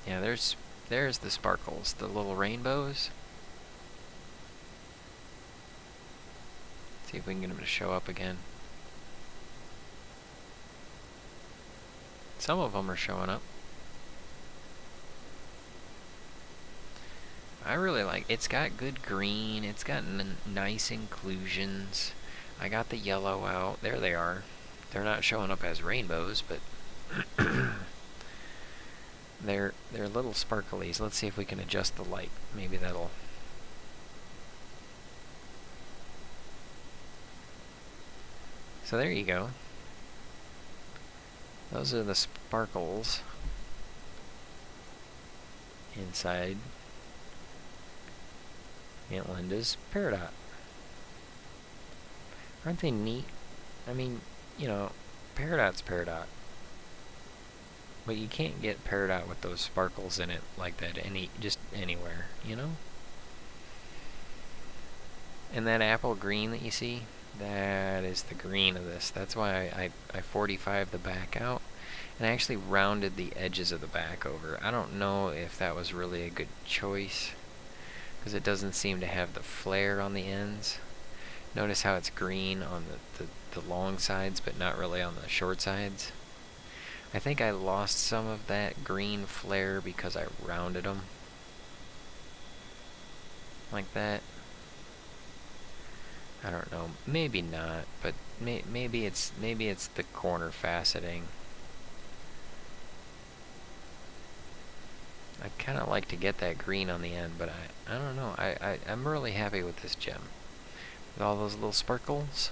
Yeah, there's the sparkles, the little rainbows. See if we can get them to show up again. Some of them are showing up. I really like it's got good green, it's got nice inclusions. I got the yellow out. There they are. They're not showing up as rainbows, but they're little sparklies. Let's see if we can adjust the light. Maybe that'll... So there you go. Those are the sparkles inside Aunt Linda's peridot. Aren't they neat? I mean, you know, peridot's peridot. But you can't get peridot with those sparkles in it like that just anywhere, you know? And that apple green that you see, that is the green of this. That's why I 45 the back out. And I actually rounded the edges of the back over. I don't know if that was really a good choice, because it doesn't seem to have the flare on the ends. Notice how it's green on the long sides, but not really on the short sides. I think I lost some of that green flare because I rounded them like that. I don't know. Maybe not, but maybe it's the corner faceting. I'd kind of like to get that green on the end, but I don't know. I'm really happy with this gem. With all those little sparkles.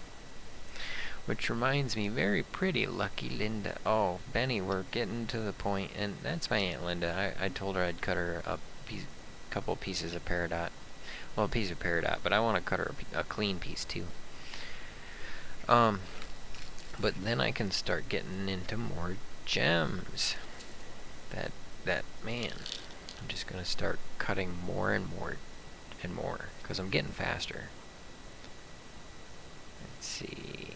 Which reminds me, very pretty, Lucky Linda. Oh, Benny, we're getting to the point, and that's my Aunt Linda. I told her I'd cut her a couple pieces of peridot. Well, a piece of peridot, but I want to cut her a clean piece too. But then I can start getting into more gems. That man, I'm just gonna start cutting more and more and more, because I'm getting faster. Let's see.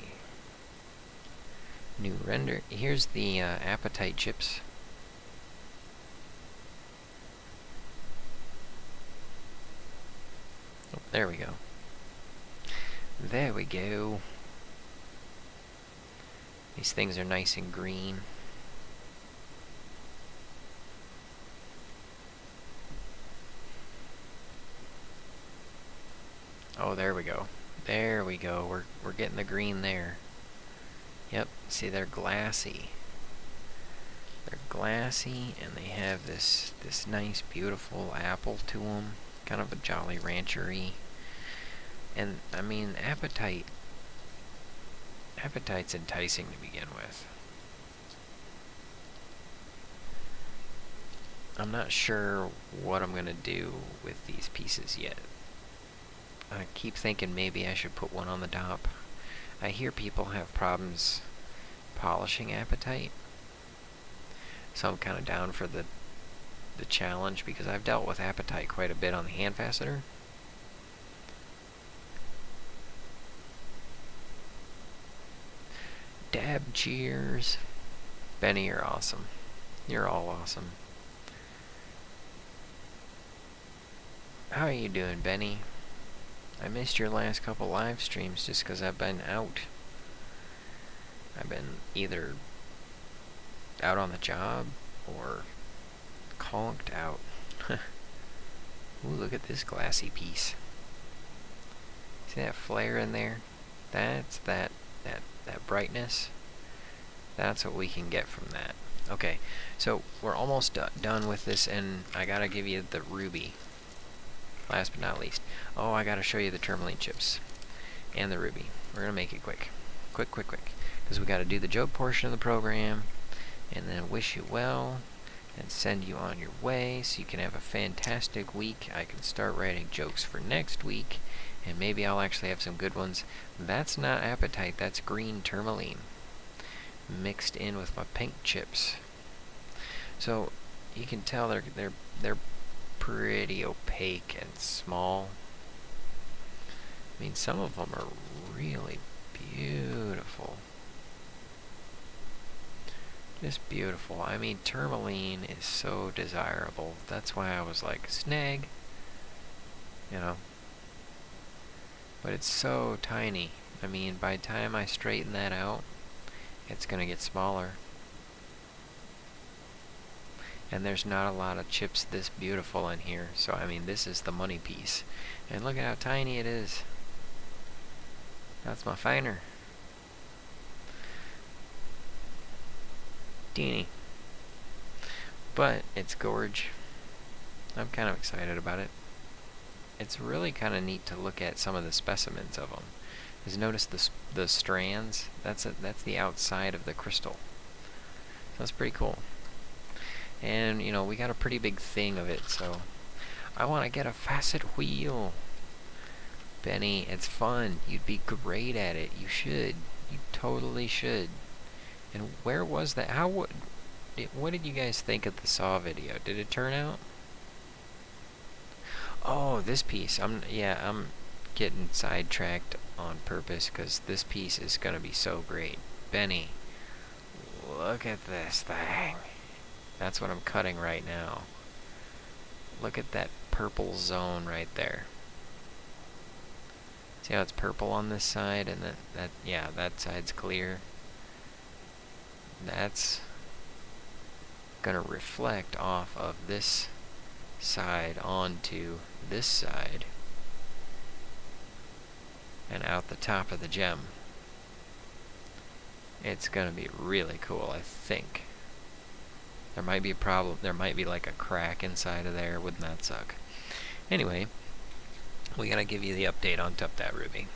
New render. Here's the apatite chips. Oh, there we go. There we go. These things are nice and green. Oh, there we go. There we go. We're getting the green there. Yep, see, they're glassy. They're glassy, and they have this nice, beautiful apple to them. Kind of a Jolly Rancher-y. And, I mean, apatite's enticing to begin with. I'm not sure what I'm going to do with these pieces yet. I keep thinking maybe I should put one on the top. I hear people have problems polishing apatite, so I'm kind of down for the challenge, because I've dealt with apatite quite a bit on the hand faceter. Dab cheers. Benny, you're awesome. You're all awesome. How are you doing, Benny? I missed your last couple live streams just because I've been out. I've been either out on the job or conked out. Ooh, look at this glassy piece. See that flare in there? That's that brightness. That's what we can get from that. Okay, so we're almost done with this, and I gotta give you the ruby. Last but not least. Oh, I gotta show you the tourmaline chips. And the ruby. We're gonna make it quick. Quick. Because we gotta do the joke portion of the program, and then wish you well, and send you on your way so you can have a fantastic week. I can start writing jokes for next week, and maybe I'll actually have some good ones. That's not apatite, that's green tourmaline mixed in with my pink chips. So you can tell they're pretty opaque and small. I mean, some of them are really beautiful. Just beautiful. I mean, tourmaline is so desirable. That's why I was like, snag. You know. But it's so tiny. I mean, by the time I straighten that out, it's gonna get smaller. And there's not a lot of chips this beautiful in here. So, I mean, this is the money piece. And look at how tiny it is. That's my finer. Teeny. But it's gorge. I'm kind of excited about it. It's really kind of neat to look at some of the specimens of them. Because notice the strands. That's the outside of the crystal. So that's pretty cool. And, you know, we got a pretty big thing of it, so I want to get a facet wheel. Benny, it's fun. You'd be great at it. You should. You totally should. And where was that? What did you guys think of the saw video? Did it turn out? Oh, this piece. I'm getting sidetracked on purpose because this piece is going to be so great. Benny, look at this thing. That's what I'm cutting right now. Look at that purple zone right there. See how it's purple on this side, and that side's clear. That's gonna reflect off of this side onto this side and out the top of the gem. It's gonna be really cool, I think. There might be a problem. There might be like a crack inside of there. Wouldn't that suck? Anyway, we gotta give you the update on Top That Ruby.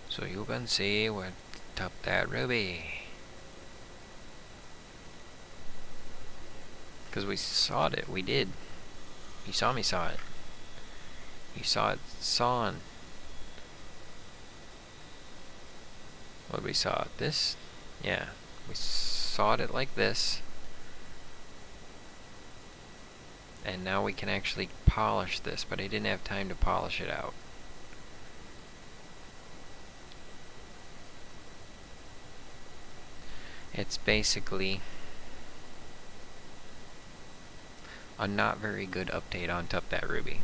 So you can see what Top That Ruby. Because we sawed it. We did. You saw me saw it. You saw it sawn. What did we saw? This? Yeah. We sawed it like this. And now we can actually polish this, but I didn't have time to polish it out. It's basically a not very good update on Top That Ruby.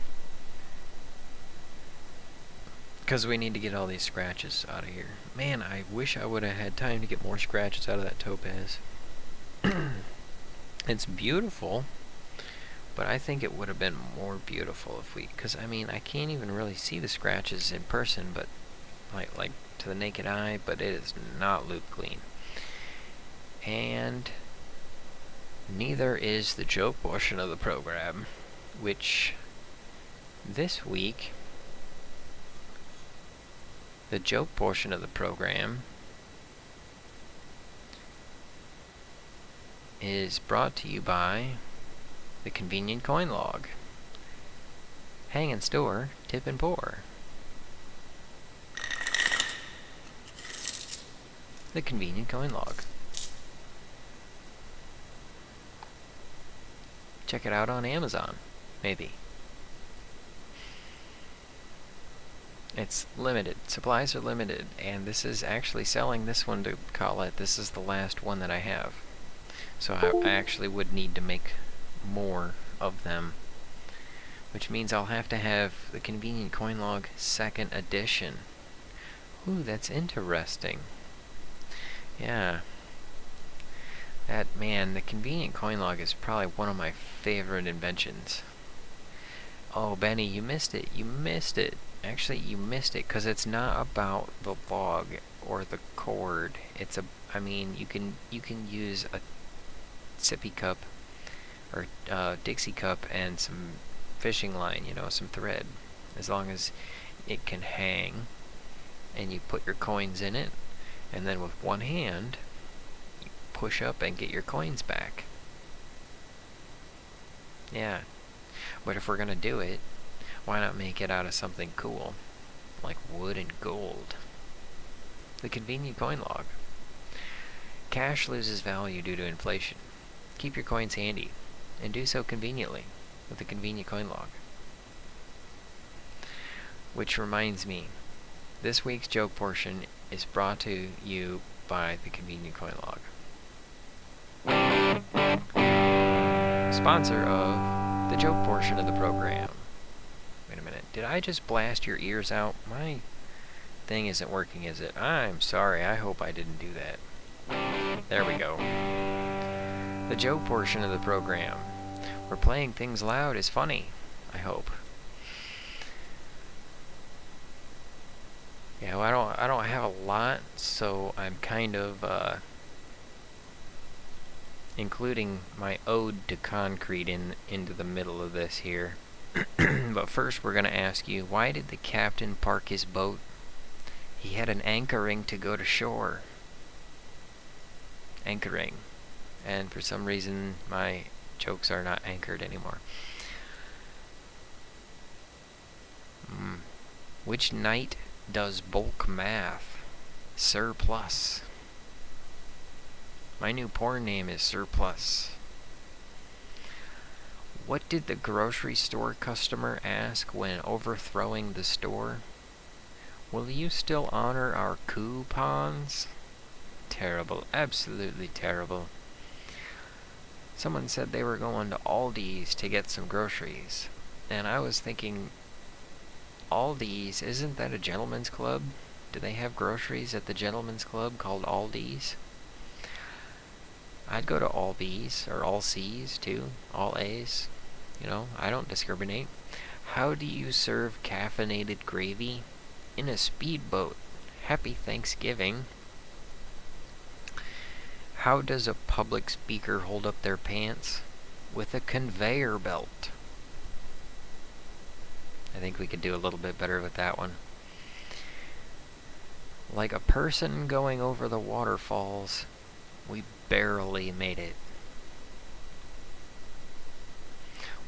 Because we need to get all these scratches out of here. Man, I wish I would have had time to get more scratches out of that Topaz. It's beautiful, but I think it would have been more beautiful if we... Because, I mean, I can't even really see the scratches in person, but like to the naked eye, but it is not loop clean. And neither is the joke portion of the program, which this week, the joke portion of the program is brought to you by the Convenient Coin Log. Hang and store, tip and pour. The Convenient Coin Log. Check it out on Amazon, maybe. It's limited. Supplies are limited, and this is actually selling this one to call it. This is the last one that I have. So I actually would need to make more of them, which means I'll have to have the Convenient Coin Log 2nd edition. Ooh, that's interesting. Yeah. Man, the Convenient Coin Log is probably one of my favorite inventions. Oh, Benny, you missed it. You missed it. Actually, you missed it, because it's not about the log or the cord. It's a... I mean, you can use a sippy cup or Dixie cup and some fishing line, you know, some thread, as long as it can hang, and you put your coins in it, and then with one hand you push up and get your coins back. Yeah, but if we're gonna do it, why not make it out of something cool, like wood and gold? The Convenient Coin Log. Cash loses value due to inflation. Keep your coins handy, and do so conveniently with the Convenient Coin Log. Which reminds me, this week's joke portion is brought to you by the Convenient Coin Log. Sponsor of the joke portion of the program. Wait a minute, did I just blast your ears out? My thing isn't working, is it? I'm sorry, I hope I didn't do that. There we go. The joke portion of the program, where playing things loud is funny, I hope. Yeah, well, I don't have a lot, so I'm kind of including my ode to concrete into the middle of this here. But first we're going to ask you, why did the captain park his boat? He had an anchoring to go to shore. Anchoring. And for some reason my jokes are not anchored anymore. Which knight does bulk math? Surplus. My new porn name is Surplus. What did the grocery store customer ask when overthrowing the store? Will you still honor our coupons? Terrible. Absolutely terrible. Someone said they were going to Aldi's to get some groceries. And I was thinking, Aldi's, isn't that a gentleman's club? Do they have groceries at the gentleman's club called Aldi's? I'd go to all B's, or all C's too, all A's. You know, I don't discriminate. How do you serve caffeinated gravy? In a speedboat. Happy Thanksgiving. How does a public speaker hold up their pants? With a conveyor belt. I think we could do a little bit better with that one. Like a person going over the waterfalls, we barely made it.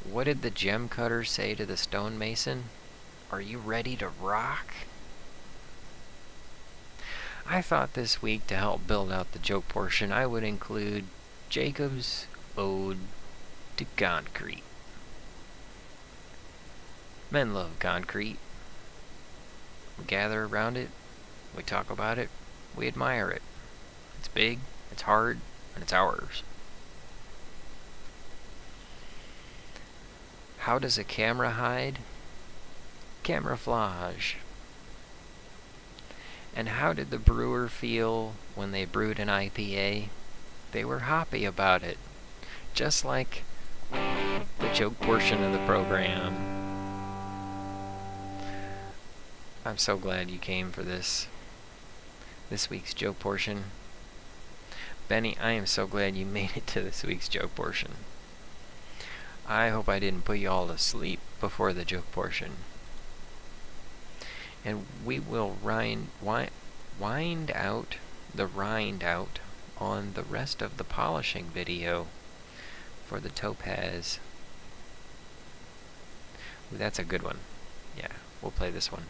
What did the gem cutter say to the stonemason? Are you ready to rock? I thought this week, to help build out the joke portion, I would include Jacob's Ode to Concrete. Men love concrete. We gather around it, we talk about it, we admire it. It's big, it's hard, and it's ours. How does a camera hide? Camouflage. And how did the brewer feel when they brewed an IPA? They were hoppy about it. Just like the joke portion of the program. I'm so glad you came for this week's joke portion. Benny, I am so glad you made it to this week's joke portion. I hope I didn't put you all to sleep before the joke portion. And we will wind out the rind out on the rest of the polishing video for the Topaz. Ooh, that's a good one. Yeah, we'll play this one.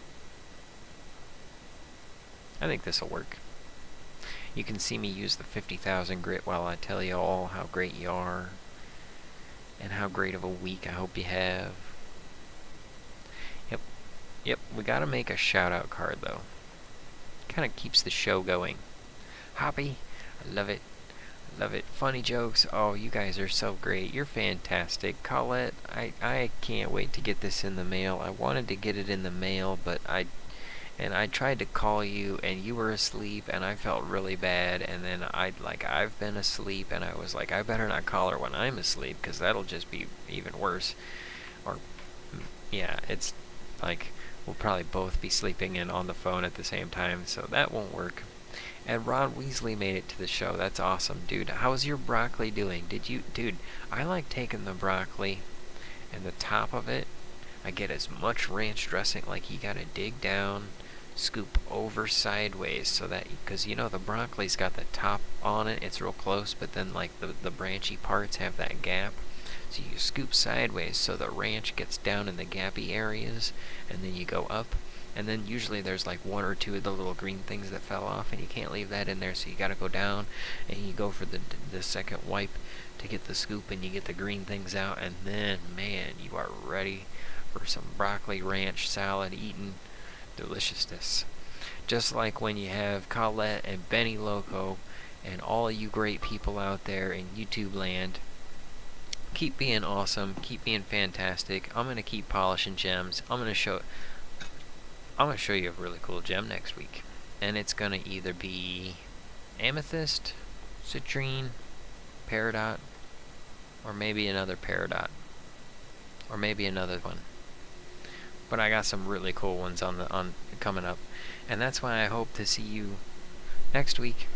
I think this will work. You can see me use the 50,000 grit while I tell you all how great you are and how great of a week I hope you have. Yep, we gotta make a shout out card though. Kinda keeps the show going. Hoppy, I love it. Love it. Funny jokes. Oh, you guys are so great. You're fantastic. Colette, I can't wait to get this in the mail. I wanted to get it in the mail, but I tried to call you and you were asleep and I felt really bad, and then I've been asleep and I was like, I better not call her when I'm asleep because that'll just be even worse. Or yeah, it's like we'll probably both be sleeping and on the phone at the same time, so that won't work. And Ron Weasley made it to the show. That's awesome, dude. How's your broccoli doing? Dude, I like taking the broccoli and the top of it, I get as much ranch dressing, like you gotta dig down, scoop over sideways so that, because you know the broccoli's got the top on it, it's real close, but then like the branchy parts have that gap. So you scoop sideways so the ranch gets down in the gappy areas, and then you go up, and then usually there's like one or two of the little green things that fell off, and you can't leave that in there, so you gotta go down, and you go for the second wipe to get the scoop, and you get the green things out, and then, man, you are ready for some broccoli ranch salad eating deliciousness. Just like when you have Colette and Benny Loco and all you great people out there in YouTube land. Keep being awesome, keep being fantastic. I'm gonna keep polishing gems. I'm gonna show you a really cool gem next week, and it's gonna either be amethyst, citrine, peridot, or maybe another peridot, or maybe another one. But I got some really cool ones on coming up, and that's why I hope to see you next week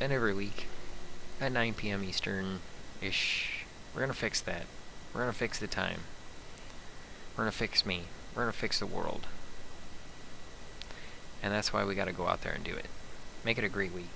and every week at 9 p.m. Eastern ish. We're gonna fix that. We're gonna fix the time. We're gonna fix me. We're gonna fix the world. And that's why we gotta go out there and do it. Make it a great week.